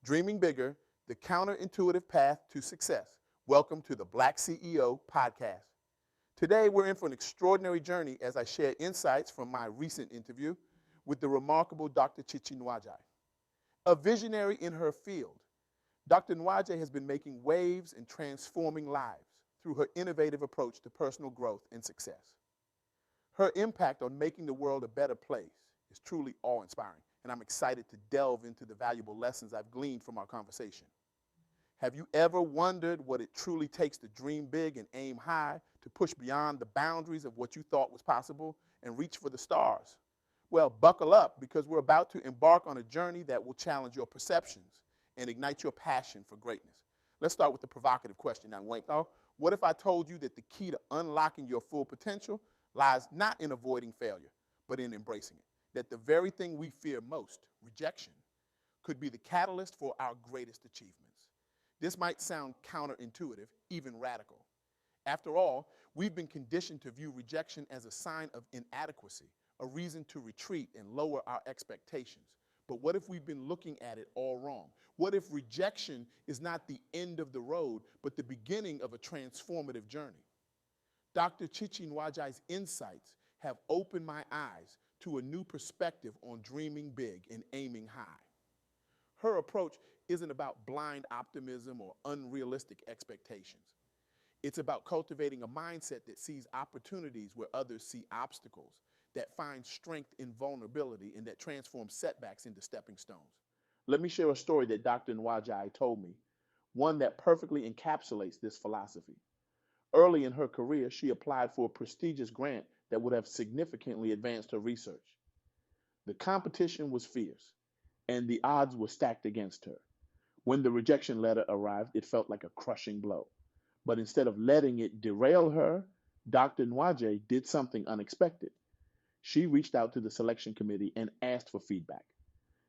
Dreaming Bigger, the counterintuitive path to success. Welcome to the Black CEO podcast. Today, we're in for an extraordinary journey as I share insights from my recent interview with the remarkable Dr. Chichi Nwajei. A visionary in her field, Dr. Nwajei has been making waves and transforming lives through her innovative approach to personal growth and success. Her impact on making the world a better place is truly awe-inspiring, and I'm excited to delve into the valuable lessons I've gleaned from our conversation. Have you ever wondered what it truly takes to dream big and aim high, to push beyond the boundaries of what you thought was possible and reach for the stars? Well, buckle up because we're about to embark on a journey that will challenge your perceptions and ignite your passion for greatness. Let's start with the provocative question. Now, Wayne, what if I told you that the key to unlocking your full potential lies not in avoiding failure, but in embracing it? That the very thing we fear most, rejection, could be the catalyst for our greatest achievements. This might sound counterintuitive, even radical. After all, we've been conditioned to view rejection as a sign of inadequacy, a reason to retreat and lower our expectations. But what if we've been looking at it all wrong? What if rejection is not the end of the road, but the beginning of a transformative journey? Dr. Chichi Nwajei's insights have opened my eyes to a new perspective on dreaming big and aiming high. Her approach isn't about blind optimism or unrealistic expectations. It's about cultivating a mindset that sees opportunities where others see obstacles, that finds strength in vulnerability, and that transforms setbacks into stepping stones. Let me share a story that Dr. Nwajei told me, one that perfectly encapsulates this philosophy. Early in her career, she applied for a prestigious grant that would have significantly advanced her research. The competition was fierce, and the odds were stacked against her. When the rejection letter arrived, it felt like a crushing blow. But instead of letting it derail her, Dr. Nwajei did something unexpected. She reached out to the selection committee and asked for feedback.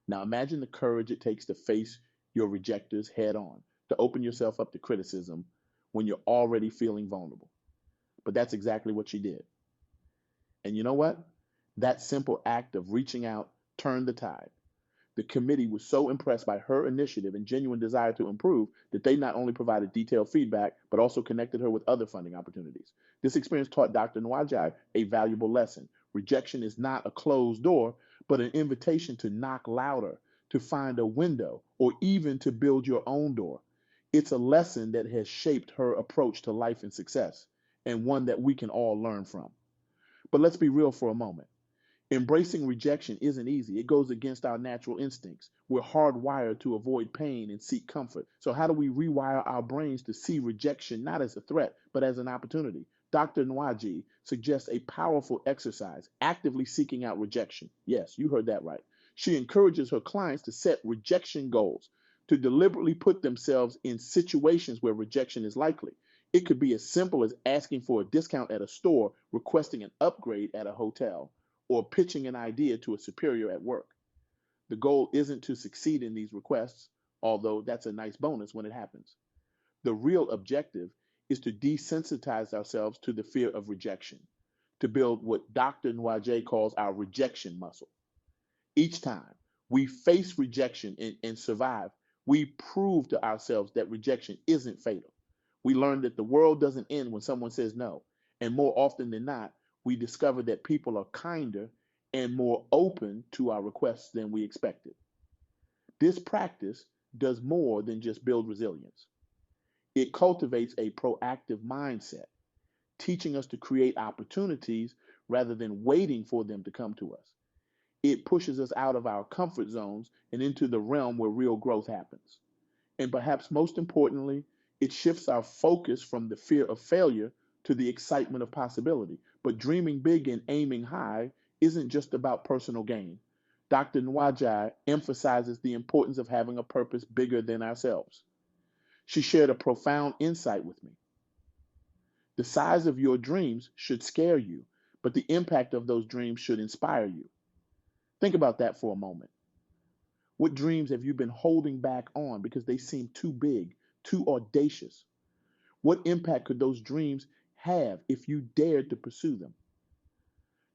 Now imagine the courage it takes to face your rejectors head on, to open yourself up to criticism when you're already feeling vulnerable. But that's exactly what she did. And you know what? That simple act of reaching out turned the tide. The committee was so impressed by her initiative and genuine desire to improve that they not only provided detailed feedback, but also connected her with other funding opportunities. This experience taught Dr. Nwajei a valuable lesson. Rejection is not a closed door, but an invitation to knock louder, to find a window, or even to build your own door. It's a lesson that has shaped her approach to life and success, and one that we can all learn from. But let's be real for a moment. Embracing rejection isn't easy. It goes against our natural instincts. We're hardwired to avoid pain and seek comfort. So how do we rewire our brains to see rejection not as a threat, but as an opportunity? Dr. Nwajei suggests a powerful exercise, actively seeking out rejection. Yes, you heard that right. She encourages her clients to set rejection goals, to deliberately put themselves in situations where rejection is likely. It could be as simple as asking for a discount at a store, requesting an upgrade at a hotel, or pitching an idea to a superior at work. The goal isn't to succeed in these requests, although that's a nice bonus when it happens. The real objective is to desensitize ourselves to the fear of rejection, to build what Dr. Nwajei calls our rejection muscle. Each time we face rejection and survive, we prove to ourselves that rejection isn't fatal. We learn that the world doesn't end when someone says no, and more often than not, we discover that people are kinder and more open to our requests than we expected. This practice does more than just build resilience. It cultivates a proactive mindset, teaching us to create opportunities rather than waiting for them to come to us. It pushes us out of our comfort zones and into the realm where real growth happens. And perhaps most importantly, it shifts our focus from the fear of failure to the excitement of possibility. But dreaming big and aiming high isn't just about personal gain. Dr. Nwajei emphasizes the importance of having a purpose bigger than ourselves. She shared a profound insight with me. The size of your dreams should scare you, but the impact of those dreams should inspire you. Think about that for a moment. What dreams have you been holding back on because they seem too big, too audacious? What impact could those dreams have if you dared to pursue them?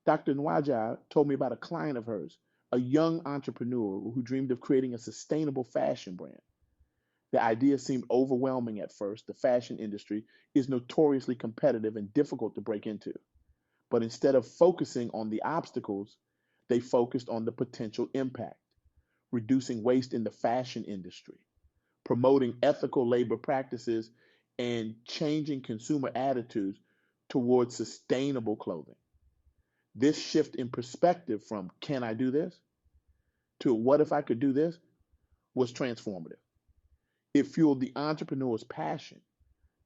Dr. Nwajei told me about a client of hers, a young entrepreneur who dreamed of creating a sustainable fashion brand. The idea seemed overwhelming at first. The fashion industry is notoriously competitive and difficult to break into. But instead of focusing on the obstacles, they focused on the potential impact, reducing waste in the fashion industry, promoting ethical labor practices, and changing consumer attitudes towards sustainable clothing. This shift in perspective from can I do this to what if I could do this was transformative. It fueled the entrepreneur's passion,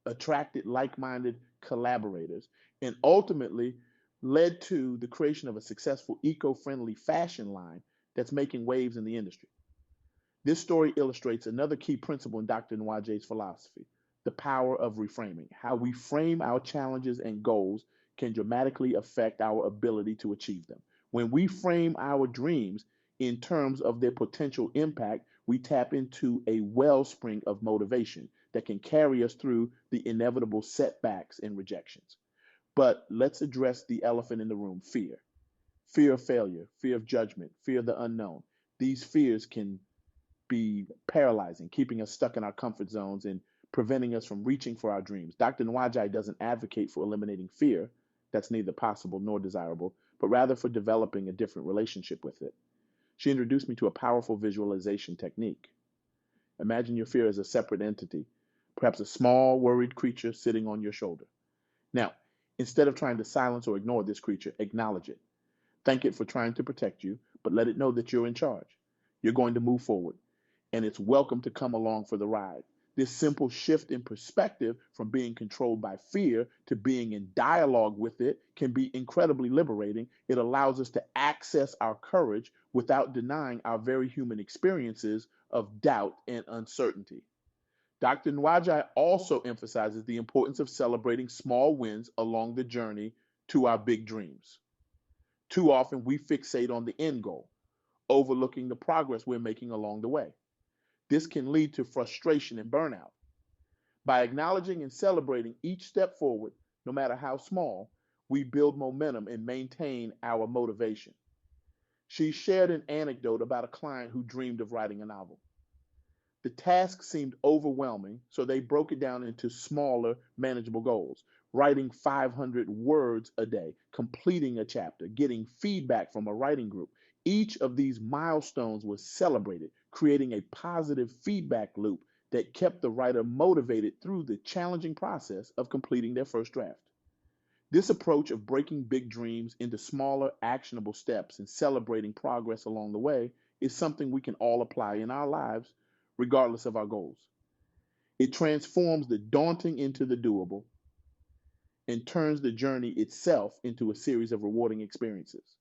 attracted like minded collaborators, and ultimately led to the creation of a successful eco friendly fashion line that's making waves in the industry. This story illustrates another key principle in Dr. Nwajei's philosophy, the power of reframing. How we frame our challenges and goals can dramatically affect our ability to achieve them. When we frame our dreams in terms of their potential impact, we tap into a wellspring of motivation that can carry us through the inevitable setbacks and rejections. But let's address the elephant in the room, fear. Fear of failure, fear of judgment, fear of the unknown. These fears can be paralyzing, keeping us stuck in our comfort zones and preventing us from reaching for our dreams. Dr. Nwajei doesn't advocate for eliminating fear. That's neither possible nor desirable, but rather for developing a different relationship with it. She introduced me to a powerful visualization technique. Imagine your fear as a separate entity, perhaps a small, worried creature sitting on your shoulder. Now, instead of trying to silence or ignore this creature, acknowledge it. Thank it for trying to protect you, but let it know that you're in charge. You're going to move forward, and it's welcome to come along for the ride. This simple shift in perspective from being controlled by fear to being in dialogue with it can be incredibly liberating. It allows us to access our courage without denying our very human experiences of doubt and uncertainty. Dr. Nwajei also emphasizes the importance of celebrating small wins along the journey to our big dreams. Too often we fixate on the end goal, overlooking the progress we're making along the way. This can lead to frustration and burnout. By acknowledging and celebrating each step forward, no matter how small, we build momentum and maintain our motivation. She shared an anecdote about a client who dreamed of writing a novel. The task seemed overwhelming, so they broke it down into smaller, manageable goals. Writing 500 words a day, completing a chapter, getting feedback from a writing group. Each of these milestones was celebrated, creating a positive feedback loop that kept the writer motivated through the challenging process of completing their first draft. This approach of breaking big dreams into smaller, actionable steps and celebrating progress along the way is something we can all apply in our lives, regardless of our goals. It transforms the daunting into the doable and turns the journey itself into a series of rewarding experiences.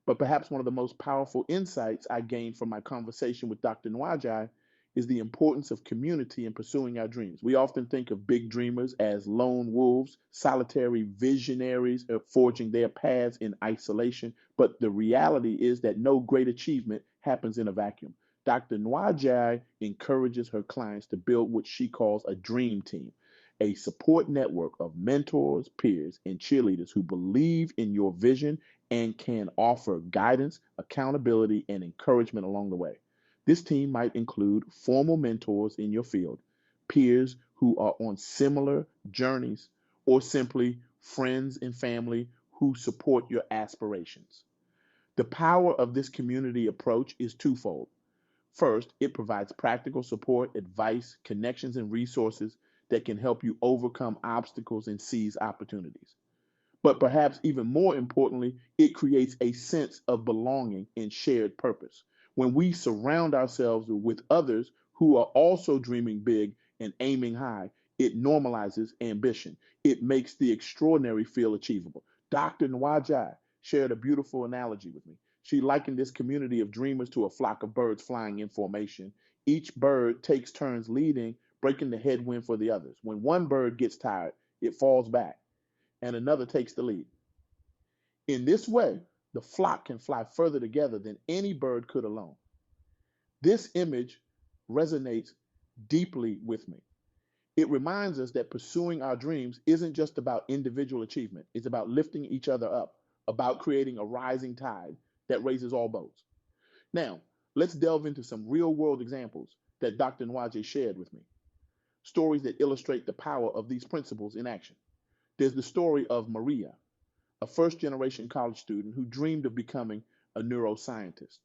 But perhaps one of the most powerful insights I gained from my conversation with Dr. Nwajei is the importance of community in pursuing our dreams. We often think of big dreamers as lone wolves, solitary visionaries forging their paths in isolation, but the reality is that no great achievement happens in a vacuum. Dr. Nwajei encourages her clients to build what she calls a dream team, a support network of mentors, peers, and cheerleaders who believe in your vision and can offer guidance, accountability, and encouragement along the way. This team might include formal mentors in your field, peers who are on similar journeys, or simply friends and family who support your aspirations. The power of this community approach is twofold. First, it provides practical support, advice, connections, and resources that can help you overcome obstacles and seize opportunities. But perhaps even more importantly, it creates a sense of belonging and shared purpose. When we surround ourselves with others who are also dreaming big and aiming high, it normalizes ambition. It makes the extraordinary feel achievable. Dr. Nwajei shared a beautiful analogy with me. She likened this community of dreamers to a flock of birds flying in formation. Each bird takes turns leading, breaking the headwind for the others. When one bird gets tired, it falls back and another takes the lead. In this way, the flock can fly further together than any bird could alone. This image resonates deeply with me. It reminds us that pursuing our dreams isn't just about individual achievement, it's about lifting each other up, about creating a rising tide that raises all boats. Now, let's delve into some real world examples. that Dr. Nwajei shared with me. Stories that illustrate the power of these principles in action. There's the story of Maria, a first generation college student who dreamed of becoming a neuroscientist.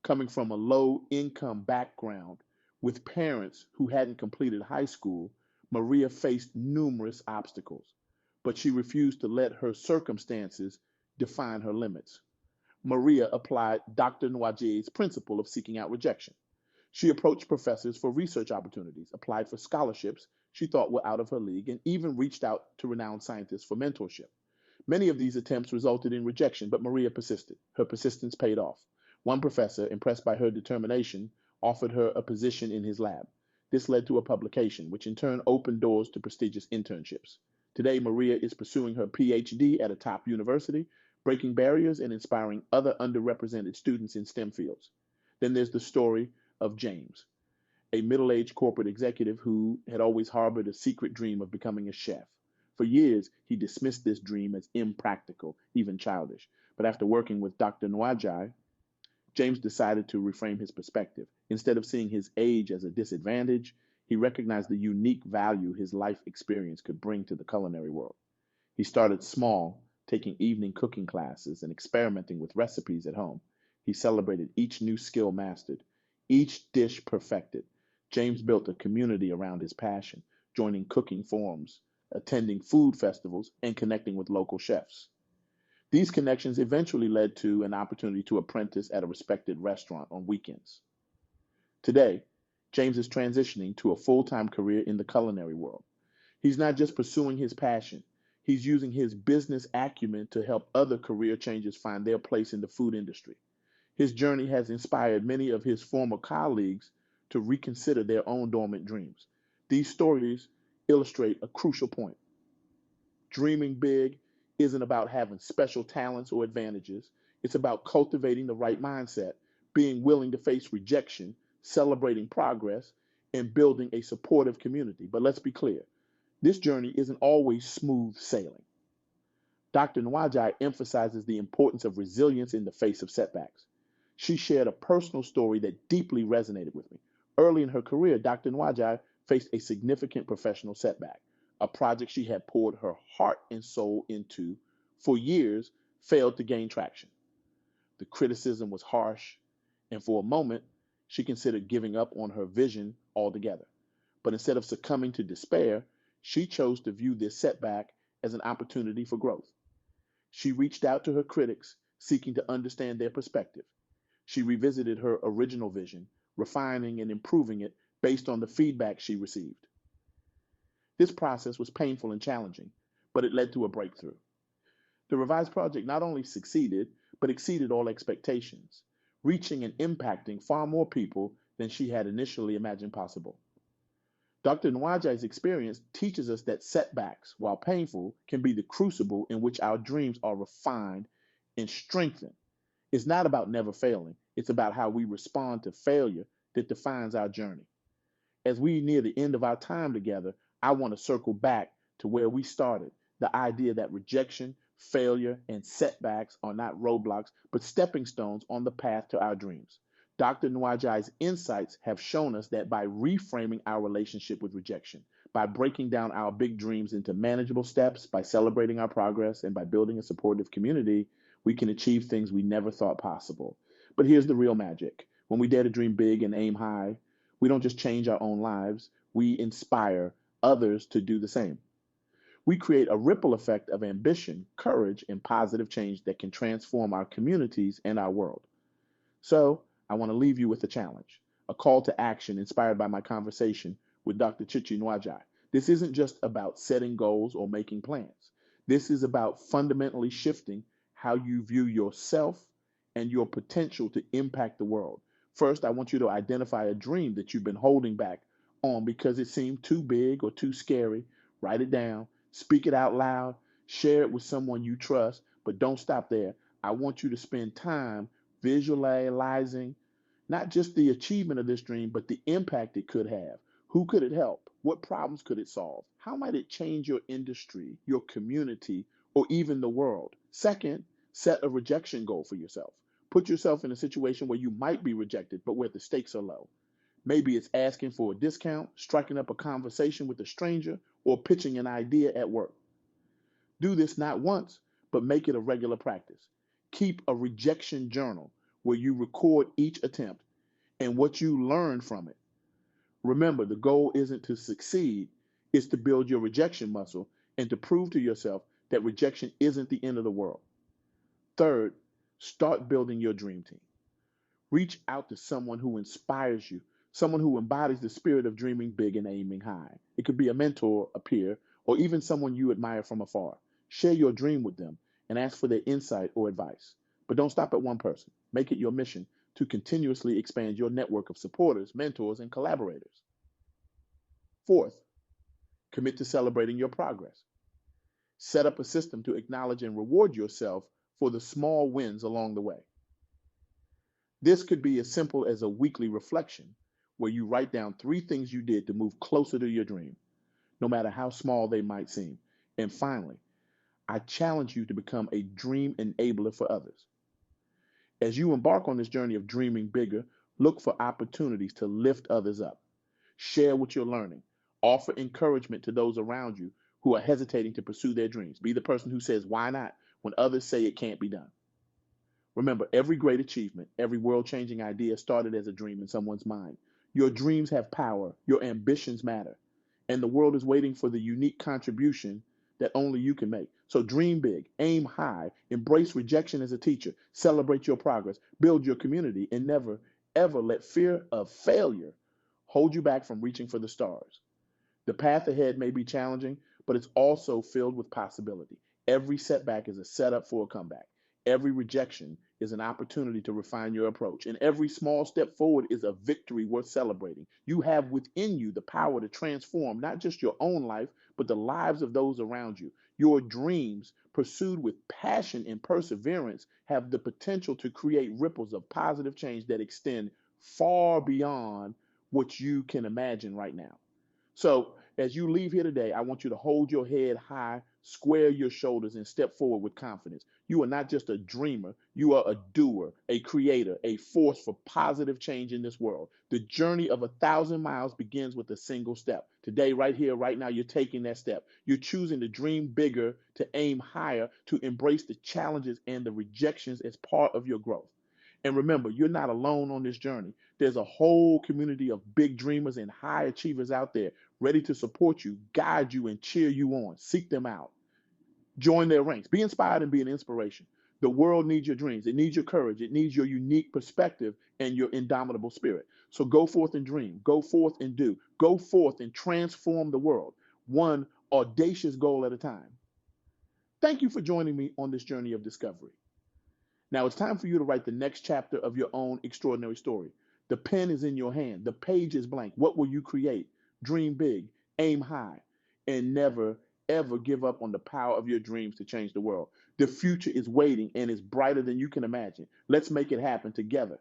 Coming from a low income background with parents who hadn't completed high school, Maria faced numerous obstacles, but she refused to let her circumstances define her limits. Maria applied Dr. Nwajei's principle of seeking out rejection. She approached professors for research opportunities, applied for scholarships she thought were out of her league, and even reached out to renowned scientists for mentorship. Many of these attempts resulted in rejection, but Maria persisted. Her persistence paid off. One professor, impressed by her determination, offered her a position in his lab. This led to a publication, which in turn opened doors to prestigious internships. Today, Maria is pursuing her PhD at a top university, breaking barriers and inspiring other underrepresented students in STEM fields. Then there's the story of James, a middle-aged corporate executive who had always harbored a secret dream of becoming a chef. For years, he dismissed this dream as impractical, even childish. But after working with Dr. Nwajei, James decided to reframe his perspective. Instead of seeing his age as a disadvantage, he recognized the unique value his life experience could bring to the culinary world. He started small, taking evening cooking classes and experimenting with recipes at home. He celebrated each new skill mastered, each dish perfected. James built a community around his passion, joining cooking forums, attending food festivals, and connecting with local chefs. These connections eventually led to an opportunity to apprentice at a respected restaurant on weekends. Today, James is transitioning to a full-time career in the culinary world. He's not just pursuing his passion, he's using his business acumen to help other career changers find their place in the food industry. His journey has inspired many of his former colleagues to reconsider their own dormant dreams. These stories illustrate a crucial point. Dreaming big isn't about having special talents or advantages. It's about cultivating the right mindset, being willing to face rejection, celebrating progress, and building a supportive community. But let's be clear, this journey isn't always smooth sailing. Dr. Nwajei emphasizes the importance of resilience in the face of setbacks. She shared a personal story that deeply resonated with me. Early in her career, Dr. Nwajei faced a significant professional setback. A project she had poured her heart and soul into for years failed to gain traction. The criticism was harsh, and for a moment, she considered giving up on her vision altogether. But instead of succumbing to despair, she chose to view this setback as an opportunity for growth. She reached out to her critics, seeking to understand their perspective. She revisited her original vision, refining and improving it based on the feedback she received. This process was painful and challenging, but it led to a breakthrough. The revised project not only succeeded, but exceeded all expectations, reaching and impacting far more people than she had initially imagined possible. Dr. Nwajei's experience teaches us that setbacks, while painful, can be the crucible in which our dreams are refined and strengthened. It's not about never failing. It's about how we respond to failure that defines our journey. As we near the end of our time together, I want to circle back to where we started, the idea that rejection, failure, and setbacks are not roadblocks, but stepping stones on the path to our dreams. Dr. Nwajei's insights have shown us that by reframing our relationship with rejection, by breaking down our big dreams into manageable steps, by celebrating our progress, and by building a supportive community, we can achieve things we never thought possible. But here's the real magic. When we dare to dream big and aim high, we don't just change our own lives, we inspire others to do the same. We create a ripple effect of ambition, courage, and positive change that can transform our communities and our world. So, I want to leave you with a challenge, a call to action inspired by my conversation with Dr. Chichi Nwajei. This isn't just about setting goals or making plans. This is about fundamentally shifting how you view yourself and your potential to impact the world. First, I want you to identify a dream that you've been holding back on because it seemed too big or too scary. Write it down, speak it out loud, share it with someone you trust, but don't stop there. I want you to spend time visualizing not just the achievement of this dream, but the impact it could have. Who could it help? What problems could it solve? How might it change your industry, your community, or even the world? Second, set a rejection goal for yourself. Put yourself in a situation where you might be rejected, but where the stakes are low. Maybe it's asking for a discount, striking up a conversation with a stranger, or pitching an idea at work. Do this not once, but make it a regular practice. Keep a rejection journal where you record each attempt and what you learn from it. Remember, the goal isn't to succeed, it's to build your rejection muscle and to prove to yourself that rejection isn't the end of the world. Third, start building your dream team. Reach out to someone who inspires you, someone who embodies the spirit of dreaming big and aiming high. It could be a mentor, a peer, or even someone you admire from afar. Share your dream with them and ask for their insight or advice. But don't stop at one person. Make it your mission to continuously expand your network of supporters, mentors, and collaborators. Fourth, commit to celebrating your progress. Set up a system to acknowledge and reward yourself for the small wins along the way. This could be as simple as a weekly reflection where you write down 3 things you did to move closer to your dream, no matter how small they might seem. And finally, I challenge you to become a dream enabler for others. As you embark on this journey of dreaming bigger, look for opportunities to lift others up. Share what you're learning. Offer encouragement to those around you who are hesitating to pursue their dreams. Be the person who says, why not, when others say it can't be done. Remember, every great achievement, every world-changing idea started as a dream in someone's mind. Your dreams have power. Your ambitions matter. And the world is waiting for the unique contribution that only you can make. So dream big, aim high, embrace rejection as a teacher, celebrate your progress, build your community, and never, ever let fear of failure hold you back from reaching for the stars. The path ahead may be challenging, but it's also filled with possibility. Every setback is a setup for a comeback. Every rejection is an opportunity to refine your approach. And every small step forward is a victory worth celebrating. You have within you the power to transform not just your own life, but the lives of those around you. Your dreams, pursued with passion and perseverance, have the potential to create ripples of positive change that extend far beyond what you can imagine right now. So, as you leave here today, I want you to hold your head high, square your shoulders, and step forward with confidence. You are not just a dreamer, you are a doer, a creator, a force for positive change in this world. The journey of 1,000 miles begins with a single step. Today, right here, right now, you're taking that step. You're choosing to dream bigger, to aim higher, to embrace the challenges and the rejections as part of your growth. And remember, you're not alone on this journey. There's a whole community of big dreamers and high achievers out there ready to support you, guide you, and cheer you on. Seek them out. Join their ranks. Be inspired and be an inspiration. The world needs your dreams. It needs your courage. It needs your unique perspective and your indomitable spirit. So go forth and dream. Go forth and do. Go forth and transform the world, one audacious goal at a time. Thank you for joining me on this journey of discovery. Now it's time for you to write the next chapter of your own extraordinary story. The pen is in your hand. The page is blank. What will you create? Dream big, aim high, and never, ever give up on the power of your dreams to change the world. The future is waiting and is brighter than you can imagine. Let's make it happen together.